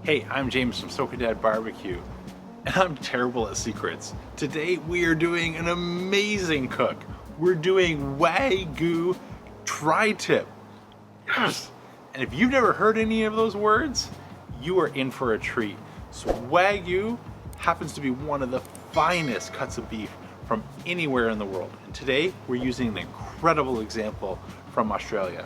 Hey, I'm James from Soaking Dad Barbecue, and I'm terrible at secrets. Today we are doing an amazing cook. We're doing Wagyu Tri Tip. Yes! And if you've never heard any of those words, you are in for a treat. So Wagyu happens to be one of the finest cuts of beef from anywhere in the world. And today we're using an incredible example from Australia.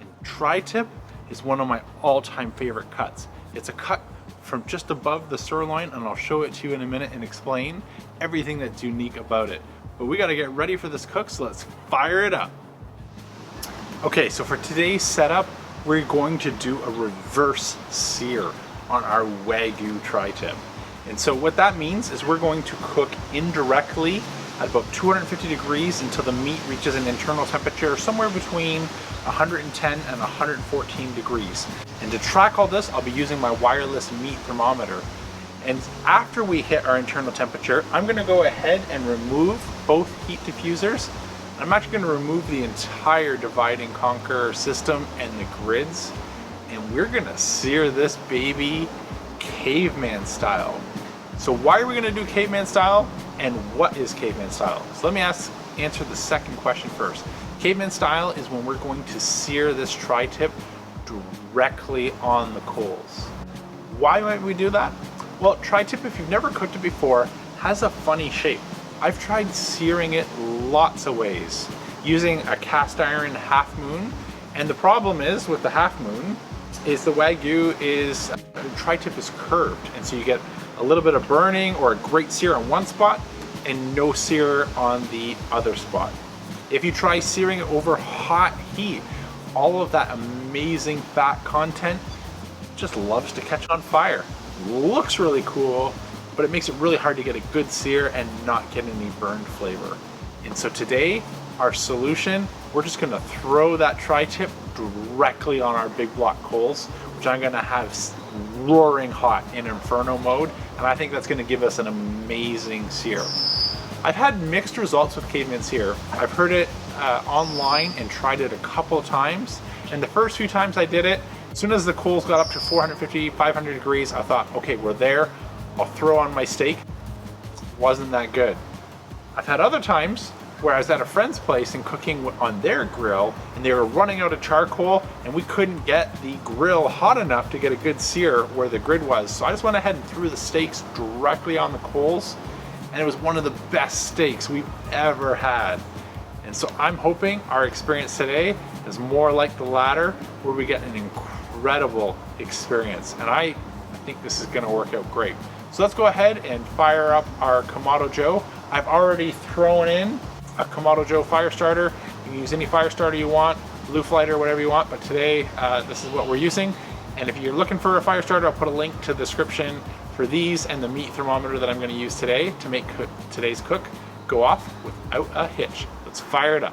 And Tri Tip is one of my all-time favorite cuts. It's a cut from just above the sirloin, and I'll show it to you in a minute and explain everything that's unique about it. But we gotta get ready for this cook, so let's fire it up. Okay, so for today's setup, we're going to do a reverse sear on our Wagyu Tri Tip. And so what that means is we're going to cook indirectly at about 250 degrees until the meat reaches an internal temperature somewhere between 110 and 114 degrees. And to track all this, I'll be using my wireless meat thermometer. And after we hit our internal temperature, I'm gonna go ahead and remove both heat diffusers. I'm actually gonna remove the entire divide and conquer system and the grids. And we're gonna sear this baby caveman style. So why are we gonna do caveman style? And what is caveman style? So let me answer the second question first. Caveman style is when we're going to sear this tri tip directly on the coals. Why might we do that? Well, tri tip, if you've never cooked it before, has a funny shape. I've tried searing it lots of ways using a cast iron half moon, and the problem is with the half moon is the Wagyu is, the tri tip is curved, and so you get a little bit of burning or a great sear on one spot and no sear on the other spot. If you try searing it over hot heat, all of that amazing fat content just loves to catch on fire. Looks really cool, but it makes it really hard to get a good sear and not get any burned flavor. And so today, our solution, we're just gonna throw that tri tip directly on our big block coals, which I'm gonna have roaring hot in inferno mode, and I think that's gonna give us an amazing sear. I've had mixed results with caveman sear. I've heard it online and tried it a couple of times, and the first few times I did it, as soon as the coals got up to 450, 500 degrees, I thought, okay, we're there, I'll throw on my steak. Wasn't that good. I've had other times where I was at a friend's place and cooking on their grill, and they were running out of charcoal, and we couldn't get the grill hot enough to get a good sear where the grid was. So I just went ahead and threw the steaks directly on the coals, and it was one of the best steaks we've ever had. And so I'm hoping our experience today is more like the latter, where we get an incredible experience. And I think this is gonna work out great. So let's go ahead and fire up our Kamado Joe. I've already thrown in a Kamado Joe fire starter. You can use any fire starter you want, loop lighter, whatever you want, but today this is what we're using. And if you're looking for a fire starter, I'll put a link to the description for these and the meat thermometer that I'm gonna use today to make today's cook go off without a hitch. Let's fire it up.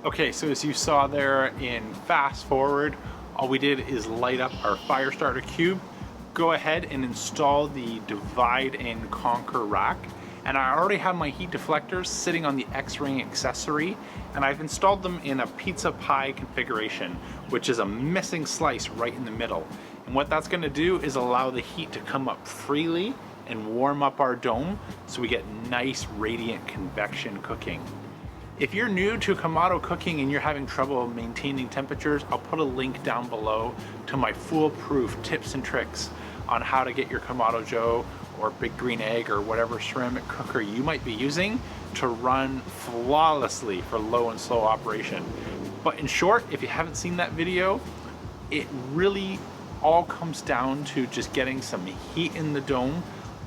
Okay, so as you saw there in fast forward, all we did is light up our fire starter cube, go ahead and install the divide and conquer rack. And I already have my heat deflectors sitting on the X-ring accessory, and I've installed them in a pizza pie configuration, which is a missing slice right in the middle. And what that's gonna do is allow the heat to come up freely and warm up our dome so we get nice radiant convection cooking. If you're new to Kamado cooking and you're having trouble maintaining temperatures, I'll put a link down below to my foolproof tips and tricks on how to get your Kamado Joe or Big Green Egg or whatever ceramic cooker you might be using to run flawlessly for low and slow operation. But in short, if you haven't seen that video, it really all comes down to just getting some heat in the dome,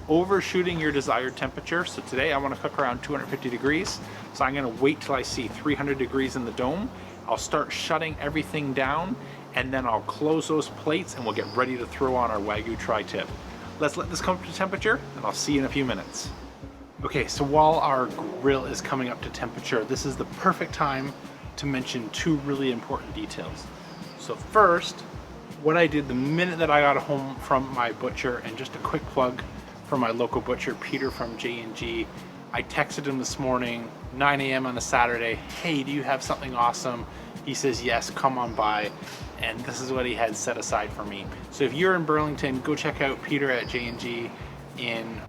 overshooting your desired temperature. So today I want to cook around 250 degrees. So I'm going to wait till I see 300 degrees in the dome. I'll start shutting everything down, and then I'll close those plates and we'll get ready to throw on our Wagyu Tri Tip. Let's let this come to temperature and I'll see you in a few minutes. Okay, so while our grill is coming up to temperature, this is the perfect time to mention two really important details. So first, what I did the minute that I got home from my butcher, and just a quick plug for my local butcher, Peter from J&G, I texted him this morning, 9 a.m. on a Saturday, hey, do you have something awesome? he says, yes, come on by. And this is what he had set aside for me. So if you're in Burlington, go check out Peter at J&G in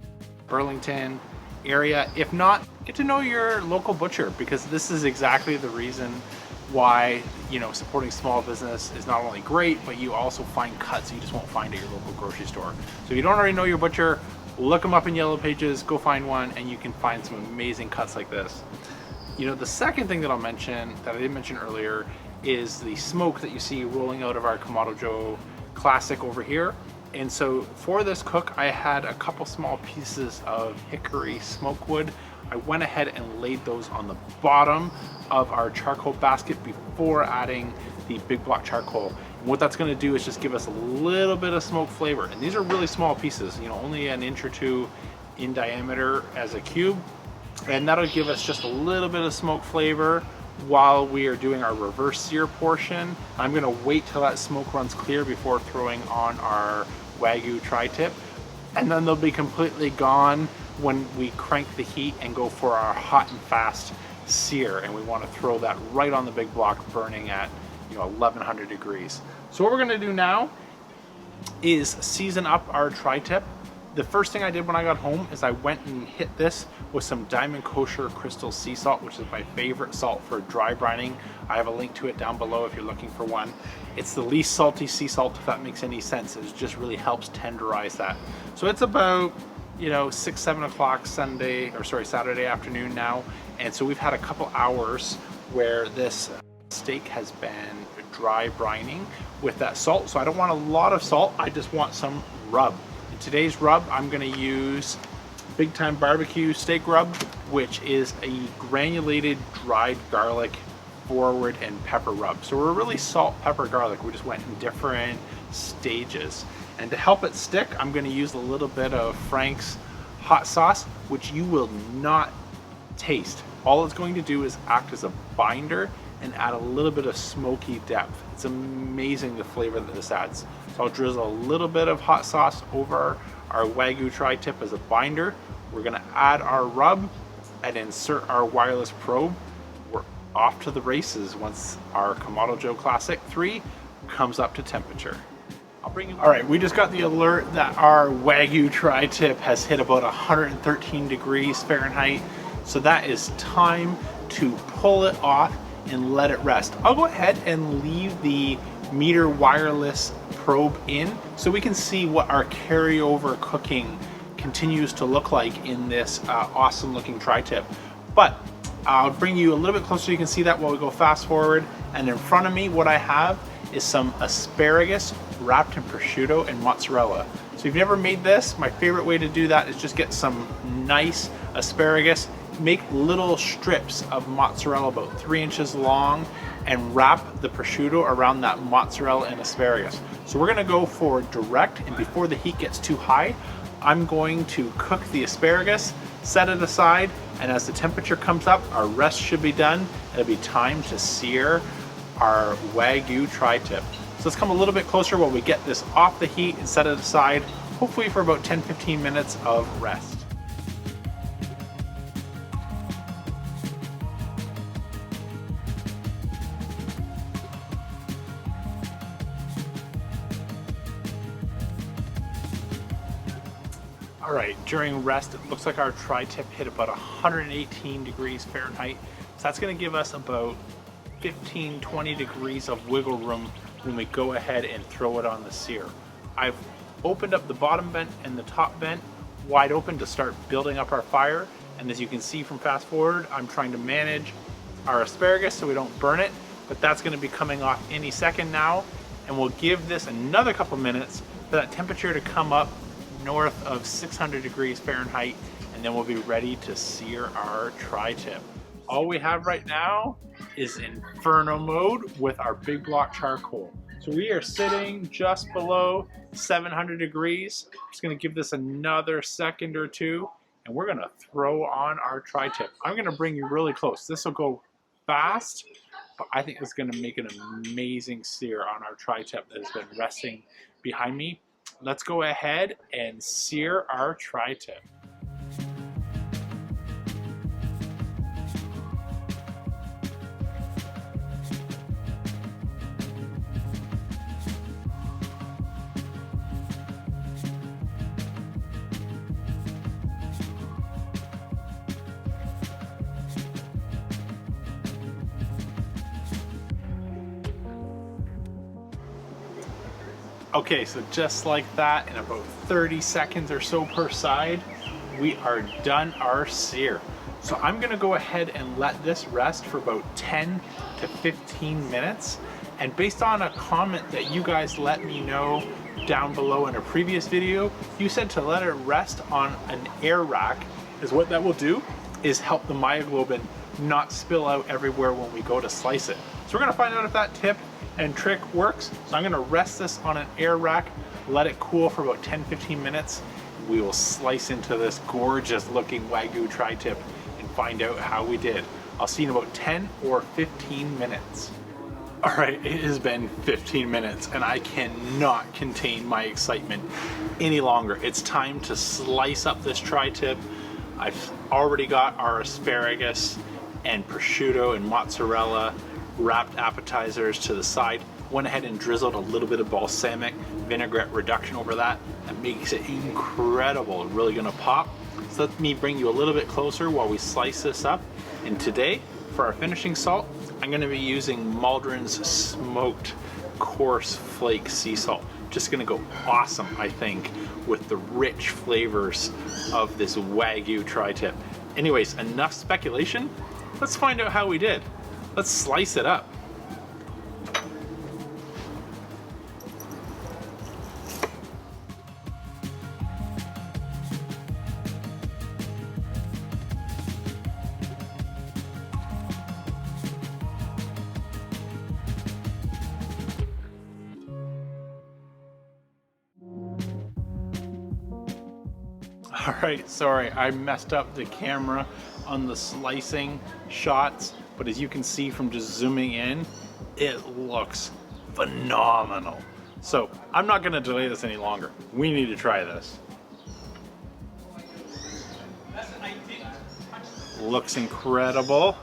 Burlington area. If not, get to know your local butcher, because this is exactly the reason why, you know, supporting small business is not only great, but you also find cuts you just won't find at your local grocery store. So if you don't already know your butcher, look them up in Yellow Pages, go find one, and you can find some amazing cuts like this. You know, the second thing that I'll mention that I didn't mention earlier is the smoke that you see rolling out of our Kamado Joe Classic over here. And so for this cook, I had a couple small pieces of hickory smoke wood. I went ahead and laid those on the bottom of our charcoal basket before adding the big block charcoal. And what that's going to do is just give us a little bit of smoke flavor. And these are really small pieces, you know, only an inch or two in diameter as a cube. And that'll give us just a little bit of smoke flavor while we are doing our reverse sear portion. I'm going to wait till that smoke runs clear before throwing on our Wagyu Tri Tip. And then they'll be completely gone when we crank the heat and go for our hot and fast sear. And we want to throw that right on the big block, burning at, you know, 1100 degrees. So what we're going to do now is season up our Tri Tip. The first thing I did when I got home is I went and hit this with some Diamond Kosher Crystal Sea Salt, which is my favorite salt for dry brining. I have a link to it down below if you're looking for one. It's the least salty sea salt, if that makes any sense. It just really helps tenderize that. So it's about, you know, 6, 7 o'clock Saturday afternoon now. And so we've had a couple hours where this steak has been dry brining with that salt. So I don't want a lot of salt, I just want some rub. In today's rub, I'm going to use Big Time Barbecue steak rub, which is a granulated dried garlic forward and pepper rub. So we're really salt, pepper, garlic. We just went in different stages. And to help it stick, I'm going to use a little bit of Frank's hot sauce, which you will not taste. All it's going to do is act as a binder and add a little bit of smoky depth. It's amazing the flavor that this adds. So I'll drizzle a little bit of hot sauce over our Wagyu Tri Tip as a binder. We're gonna add our rub and insert our wireless probe. We're off to the races once our Kamado Joe Classic 3 comes up to temperature. All right, we just got the alert that our Wagyu Tri Tip has hit about 113 degrees Fahrenheit. So that is time to pull it off and let it rest. I'll go ahead and leave the meter wireless probe in so we can see what our carryover cooking continues to look like in this awesome looking Tri Tip. But I'll bring you a little bit closer so you can see that while we go fast forward. And in front of me, what I have is some asparagus wrapped in prosciutto and mozzarella. So if you've never made this, my favorite way to do that is just get some nice asparagus, make little strips of mozzarella about 3 inches long, and wrap the prosciutto around that mozzarella and asparagus. So we're gonna go for direct, and before the heat gets too high, I'm going to cook the asparagus, set it aside, and as the temperature comes up, our rest should be done. It'll be time to sear our Wagyu Tri Tip. So let's come a little bit closer while we get this off the heat and set it aside, hopefully for about 10-15 minutes of rest. All right, during rest, it looks like our Tri Tip hit about 118 degrees Fahrenheit. So that's gonna give us about 15-20 degrees of wiggle room when we go ahead and throw it on the sear. I've opened up the bottom vent and the top vent wide open to start building up our fire. And as you can see from fast forward, I'm trying to manage our asparagus so we don't burn it, but that's gonna be coming off any second now. And we'll give this another couple minutes for that temperature to come up north of 600 degrees Fahrenheit, and then we'll be ready to sear our Tri Tip. All we have right now is inferno mode with our big block charcoal. So we are sitting just below 700 degrees. Just gonna give this another second or two, and we're gonna throw on our Tri Tip. I'm gonna bring you really close. This will go fast, but I think it's gonna make an amazing sear on our Tri Tip that has been resting behind me. Let's go ahead and sear our Tri Tip. Okay, so just like that, in about 30 seconds or so per side, we are done our sear. So I'm gonna go ahead and let this rest for about 10 to 15 minutes. And based on a comment that you guys let me know down below in a previous video, you said to let it rest on an air rack, is what that will do is help the myoglobin not spill out everywhere when we go to slice it. So we're gonna find out if that tip and trick works. So I'm gonna rest this on an air rack, let it cool for about 10-15 minutes. We will slice into this gorgeous looking Wagyu Tri Tip and find out how we did. I'll see you in about 10 or 15 minutes. All right, it has been 15 minutes and I cannot contain my excitement any longer. It's time to slice up this Tri Tip. I've already got our asparagus and prosciutto and mozzarella wrapped appetizers to the side. Went ahead and drizzled a little bit of balsamic vinaigrette reduction over that. That makes it incredible, really gonna pop. So let me bring you a little bit closer while we slice this up. And today, for our finishing salt, I'm gonna be using Maldron's smoked coarse flake sea salt. Just gonna go awesome, I think, with the rich flavors of this Wagyu Tri Tip. Anyways, enough speculation. Let's find out how we did. Let's slice it up. All right, sorry, I messed up the camera on the slicing shots, but as you can see from just zooming in, it looks phenomenal. So I'm not gonna delay this any longer. We need to try this. Looks incredible.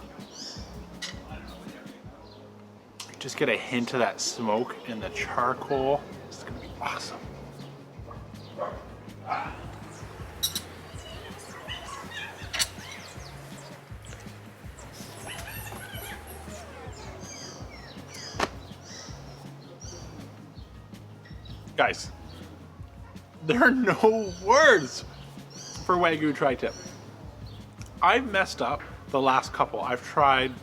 Just get a hint of that smoke in the charcoal. It's gonna be awesome. Guys, there are no words for Wagyu Tri Tip. I've messed up the last couple. I've tried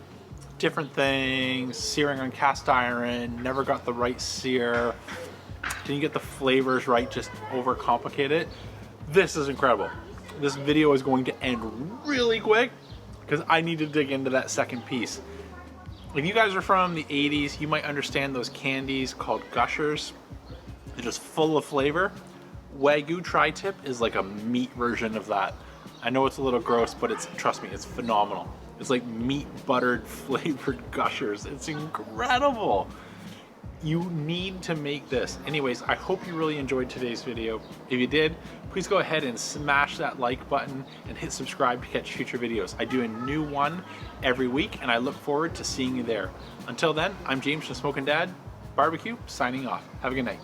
different things, searing on cast iron, never got the right sear, didn't get the flavors right, just overcomplicate it. This is incredible. This video is going to end really quick because I need to dig into that second piece. If you guys are from the 80s, you might understand those candies called Gushers. They're just full of flavor. Wagyu Tri Tip is like a meat version of that. I know it's a little gross, but trust me, it's phenomenal. It's like meat buttered flavored Gushers. It's incredible. You need to make this. Anyways, I hope you really enjoyed today's video. If you did, please go ahead and smash that like button and hit subscribe to catch future videos. I do a new one every week and I look forward to seeing you there. Until then, I'm James from Smokin' Dad Barbecue, signing off. Have a good night.